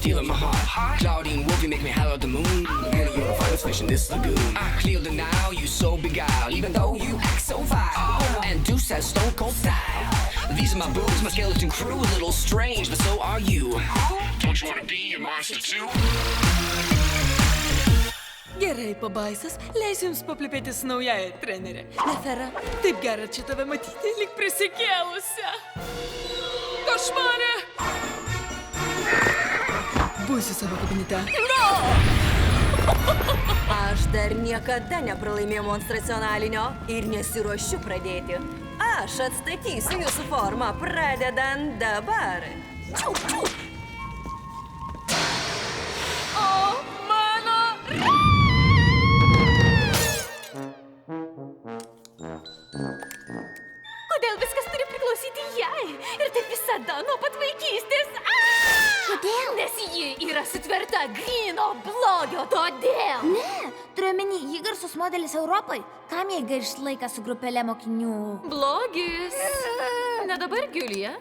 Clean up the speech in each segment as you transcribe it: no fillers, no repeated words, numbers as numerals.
stealing my heart. Claudine Wolf, you make me holler at the moon. And you're a finest fish in this lagoon. I clear the now, you so beguiled, even though you act so vile. And Deuce has stone cold style. These are my boobs, my skeleton crew, a little strange, but so are you. Don't you wanna be a monster too? Gerai, pabaisas, leisiu jums paplepėti su naująja trenerė. Nefera, taip gera čia tave matyti, lyg prisikėlusią. Košmarė! Būsiu savo kabinete. Aš dar niekada nepralaimėjau monstracionalinio ir nesiruošiu pradėti. Aš atstatysiu jūsų formą, pradedant dabar. Čiau, čiau! Kodėl viskas turi priklausyti jai? Ir taip visada nuo pat vaikystės. Kodėl? Nes ji yra sutverta gryno blogio, todėl. Ne, turiu omeny, ji garsus modelis Europai. Kam jai gaišt laiką su grupelė mokinių? Blogis. Ne dabar, Giulija.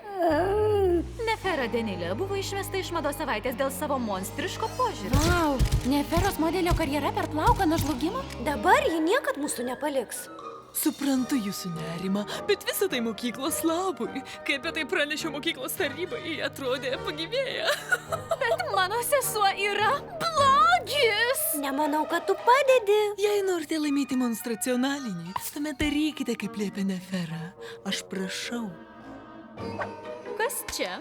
Nefera Denilė buvo išvesta iš mados savaitės dėl savo monstriško požiūrio. Vau, Neferos modelio karjera per plauką nuo žlugimo? Dabar ji niekad mūsų nepaliks. Suprantu jūsų nerimą, bet visą tai mokyklos labui. Kai apie tai pranešiau mokyklos tarybai, jie atrodė pagyvėję. Bet mano sesuo yra blogis. Nemanau, kad tu padedi. Jei norite laimėti monstracionalinį, tuomet darykite, kaip liepia Nefera. Aš prašau. Kas čia?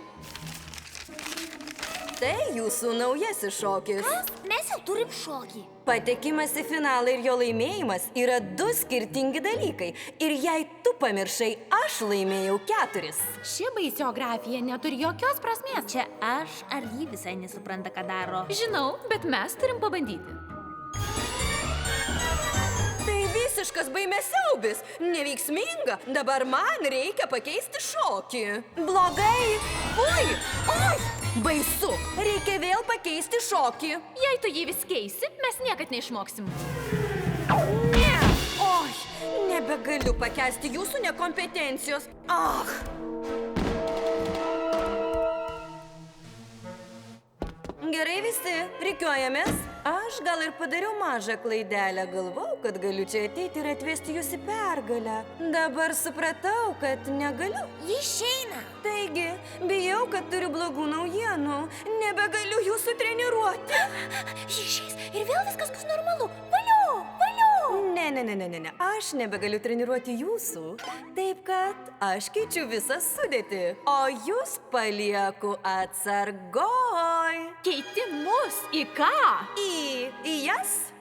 Tai jūsų naujasis šokis. Mes jau turim šokį. Patekimas į finalą ir jo laimėjimas yra du skirtingi dalykai. Ir jei tu pamiršai, aš laimėjau 4. Ši baisiografija neturi jokios prasmės. Čia aš ar ji visai nesupranta, ką daro. Žinau, bet mes turim pabandyti. Tai visiškas baimesiaubis. Neveiksminga. Dabar man reikia pakeisti šokį. Blogai. Oi, oi. Baisu. Reikia vėl pakeisti šokį. Jei tu jį vis keisi, mes niekad neišmoksim. Ne. Oi, nebegaliu pakęsti jūsų nekompetencijos. Gerai visi, rikiuojamės. Aš gal ir padariau mažą klaidelę. Galvau, kad galiu čia ateiti ir atvesti jūs į pergalę. Dabar supratau, kad negaliu. Ji išeina. Taigi, bijau, kad turiu blogų naujienų. Nebegaliu jūsų treniruoti. Ji išeis ir vėl viskas bus normalu. Valiu, valiu. Ne. Aš nebegaliu treniruoti jūsų. Taip, kad aš keičiu visą sudėtį. O jūs palieku atsargoj. Keiti mus į ką? Į jas?